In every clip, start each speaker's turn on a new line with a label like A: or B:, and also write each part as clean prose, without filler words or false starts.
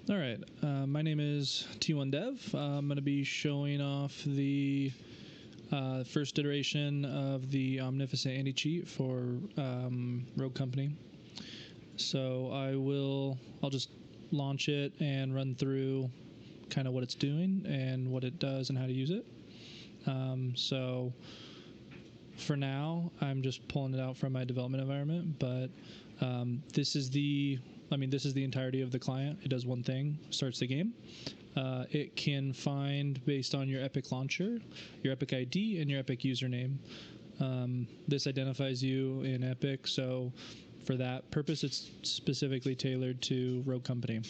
A: All right, my name is T1Dev. I'm going to be showing off the first iteration of the Omnificent anti-cheat for Rogue Company. So I'll just launch it and run through kind of what it's doing and what it does and how to use it. So for now, I'm just pulling it out from my development environment, but this is the entirety of the client. It does one thing: starts the game. It can find, based on your Epic launcher, your Epic ID and your Epic username. This identifies you in Epic, so for that purpose, it's specifically tailored to Rogue Company.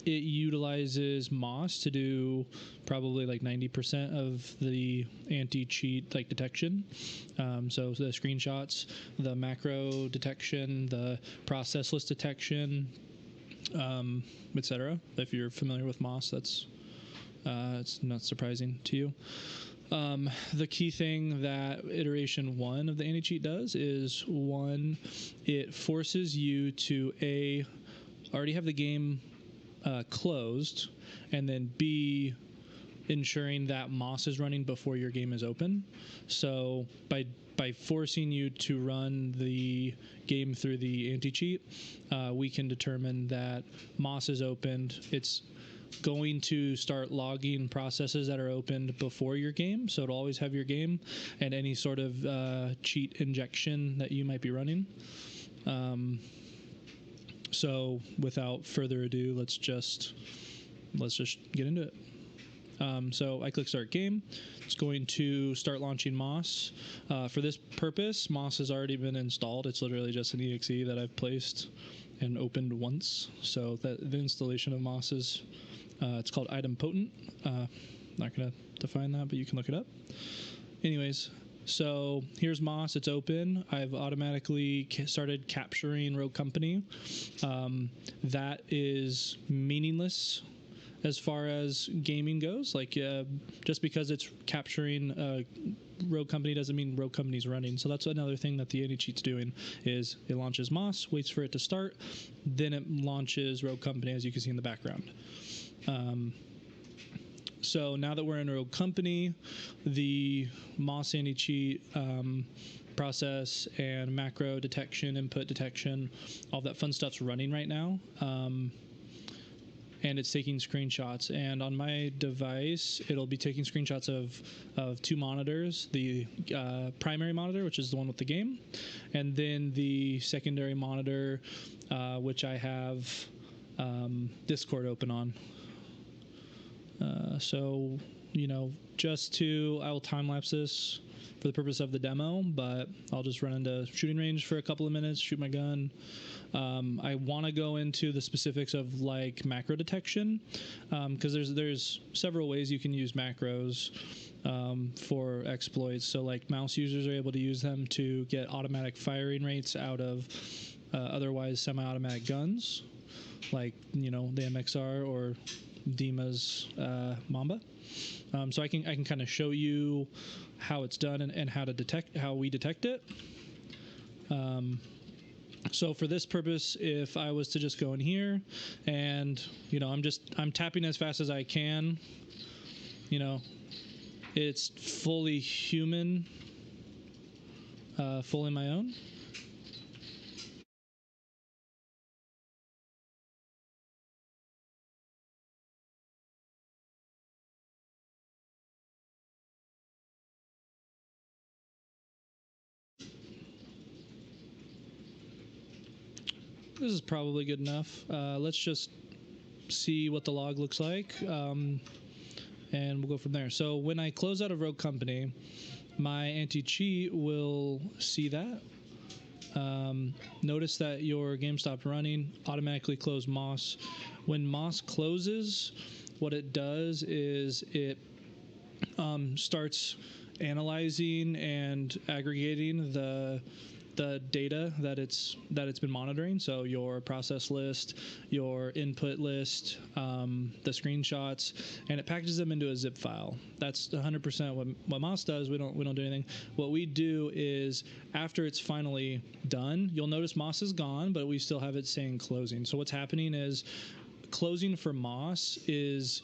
A: It utilizes Moss to do probably like 90% of the anti-cheat detection. So the screenshots, the macro detection, the process list detection, etc. If you're familiar with Moss, that's it's not surprising to you. The key thing that iteration 1 of the anti-cheat does is, one, it forces you to already have the game closed, and then B, ensuring that Moss is running before your game is open. So by forcing you to run the game through the anti-cheat, we can determine that Moss is opened. It's going to start logging processes that are opened before your game, so it'll always have your game and any sort of cheat injection that you might be running. So without further ado, let's just get into it. So I click start game. It's going to start launching Moss. For this purpose, Moss has already been installed. It's literally just an exe that I've placed and opened once. So that the installation of Moss is, it's called item potent. Not going to define that, but you can look it up. Anyways, so here's Moss. It's open. I've automatically started capturing Rogue Company. That is meaningless as far as gaming goes. Just because it's capturing Rogue Company doesn't mean Rogue Company's running. So that's another thing that the anti-cheat's doing, is it launches Moss, waits for it to start, then it launches Rogue Company, as you can see in the background. So now that we're in Rogue Company, the Moss anti-cheat process and macro detection, input detection, all that fun stuff's running right now. And it's taking screenshots. And on my device, it'll be taking screenshots of two monitors: the primary monitor, which is the one with the game, and then the secondary monitor, which I have Discord open on. So, I will time lapse this for the purpose of the demo, but I'll just run into shooting range for a couple of minutes, shoot my gun. I want to go into the specifics of macro detection, because there's several ways you can use macros for exploits. So mouse users are able to use them to get automatic firing rates out of otherwise semi-automatic guns, the MXR or Dima's Mamba. So I can kind of show you how it's done and how we detect it. So for this purpose, if I was to just go in here and I'm tapping as fast as I can, it's fully human, fully my own. This is probably good enough. Let's just see what the log looks like, and we'll go from there. So when I close out of Rogue Company, my anti-cheat will see that. Notice that your game stopped running, automatically close Moss. When Moss closes, what it does is it starts analyzing and aggregating the data that it's been monitoring. So your process list, your input list, the screenshots, and it packages them into a zip file. That's 100% what Moss does. We don't do anything. What we do is, after it's finally done, you'll notice Moss is gone, but we still have it saying closing. So what's happening is closing for Moss is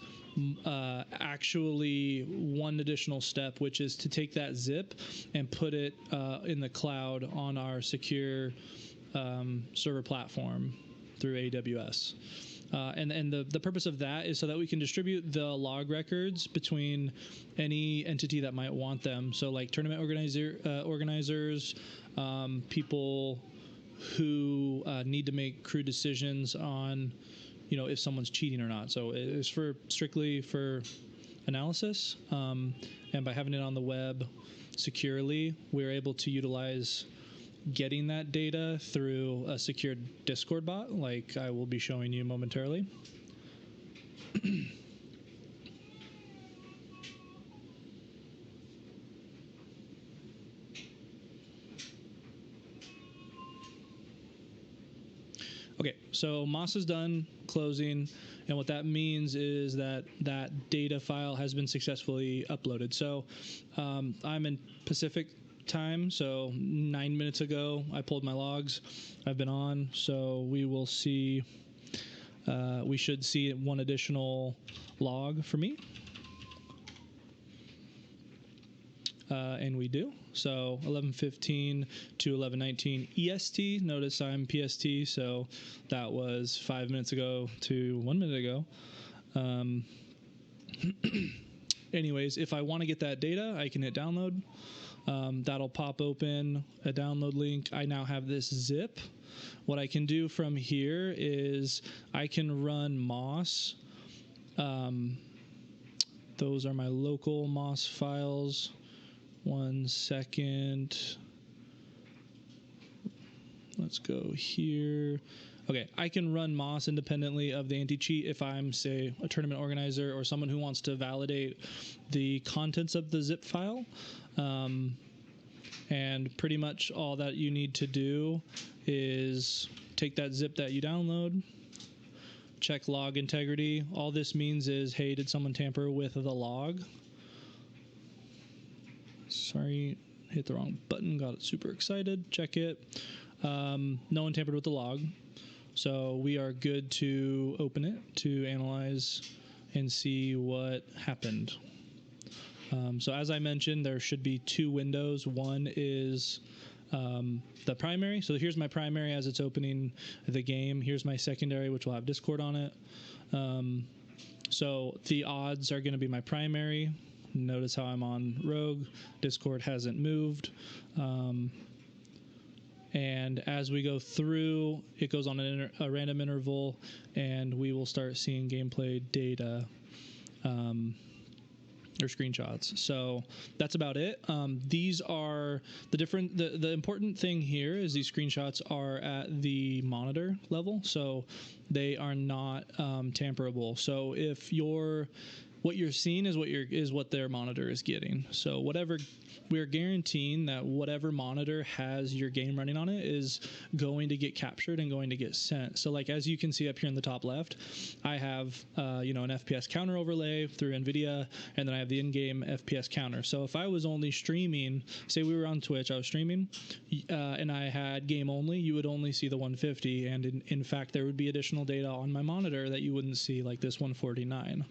A: actually one additional step, which is to take that zip and put it in the cloud on our secure server platform through AWS. And the purpose of that is so that we can distribute the log records between any entity that might want them. So like tournament organizers, people who need to make crew decisions on, if someone's cheating or not. So it's strictly for analysis. And by having it on the web securely, we're able to utilize getting that data through a secured Discord bot, like I will be showing you momentarily. Okay, so Moss is done closing, and what that means is that that data file has been successfully uploaded. So I'm in Pacific time, so 9 minutes ago I pulled my logs. I've been on, so we will see, we should see one additional log for me. And we do. So 11:15 to 11:19 EST. Notice I'm PST, so that was 5 minutes ago to 1 minute ago. Anyways, if I want to get that data, I can hit download. That'll pop open a download link. I now have this zip. What I can do from here is I can run Moss. Those are my local Moss files. 1 second. Let's go here. Okay, I can run Moss independently of the anti-cheat if I'm, say, a tournament organizer or someone who wants to validate the contents of the zip file. And pretty much all that you need to do is take that zip that you download, check log integrity. All this means is, hey, did someone tamper with the log? Sorry, hit the wrong button, got super excited. Check it. No one tampered with the log. So we are good to open it to analyze and see what happened. So as I mentioned, there should be 2 windows. One is the primary. So here's my primary as it's opening the game. Here's my secondary, which will have Discord on it. So the odds are going to be my primary. Notice how I'm on Rogue. Discord hasn't moved. And as we go through, it goes on a random interval, and we will start seeing gameplay data or screenshots. So that's about it. These are the important thing here is these screenshots are at the monitor level, so they are not tamperable. So if what you're seeing is what their monitor is getting. So we're guaranteeing that whatever monitor has your game running on it is going to get captured and going to get sent. So like, as you can see up here in the top left, I have, an FPS counter overlay through NVIDIA, and then I have the in-game FPS counter. So if I was only streaming, say we were on Twitch, I was streaming, and I had game only, you would only see the 150. And in fact, there would be additional data on my monitor that you wouldn't see, like this 149.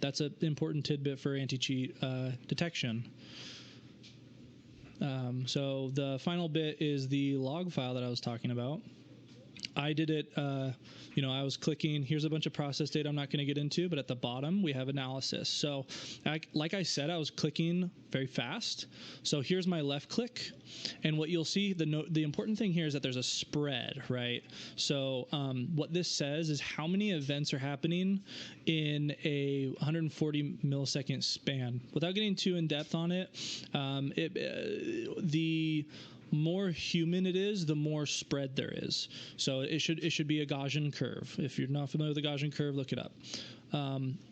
A: That's an important tidbit for anti-cheat detection. So the final bit is the log file that I was talking about. I did it, I was clicking, here's a bunch of process data I'm not going to get into, but at the bottom we have analysis. So like I said, I was clicking very fast. So here's my left click, and what you'll see, the important thing here is that there's a spread, right? So what this says is how many events are happening in a 140 millisecond span. Without getting too in depth on it, the more human it is, the more spread there is. So it should be a Gaussian curve. If you're not familiar with the Gaussian curve, look it up.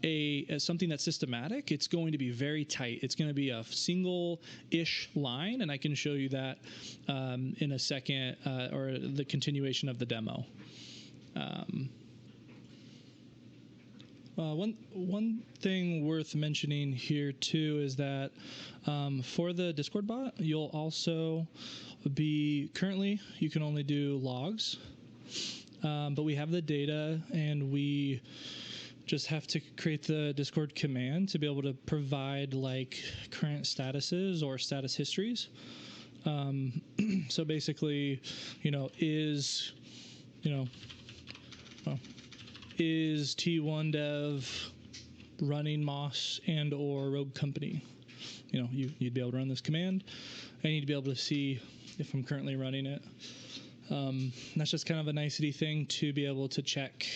A: As something that's systematic, it's going to be very tight. It's going to be a single-ish line, and I can show you that in a second, or the continuation of the demo. One thing worth mentioning here too is that for the Discord bot, you'll also currently you can only do logs. But we have the data, and we just have to create the Discord command to be able to provide like current statuses or status histories. So basically, is T1 Dev running Moss and or Rogue Company? You'd be able to run this command. I need to be able to see if I'm currently running it. That's just kind of a nicety thing to be able to check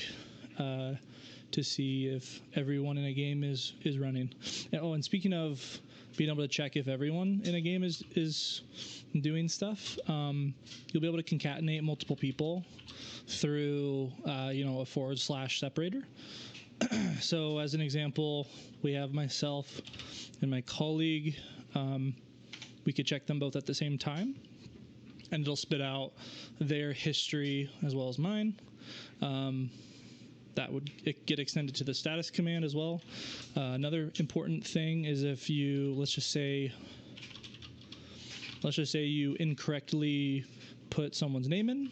A: to see if everyone in a game is running. And speaking of being able to check if everyone in a game is doing stuff, you'll be able to concatenate multiple people through a / separator. So as an example, we have myself and my colleague. We could check them both at the same time, and it'll spit out their history as well as mine. That would get extended to the status command as well. Another important thing is if you, let's just say you incorrectly put someone's name in,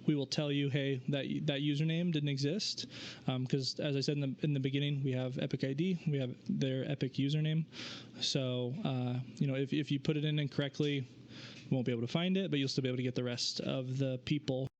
A: we will tell you, hey, that username didn't exist, because as I said in the beginning, we have Epic ID, we have their Epic username. So if you put it in incorrectly, you won't be able to find it, but you'll still be able to get the rest of the people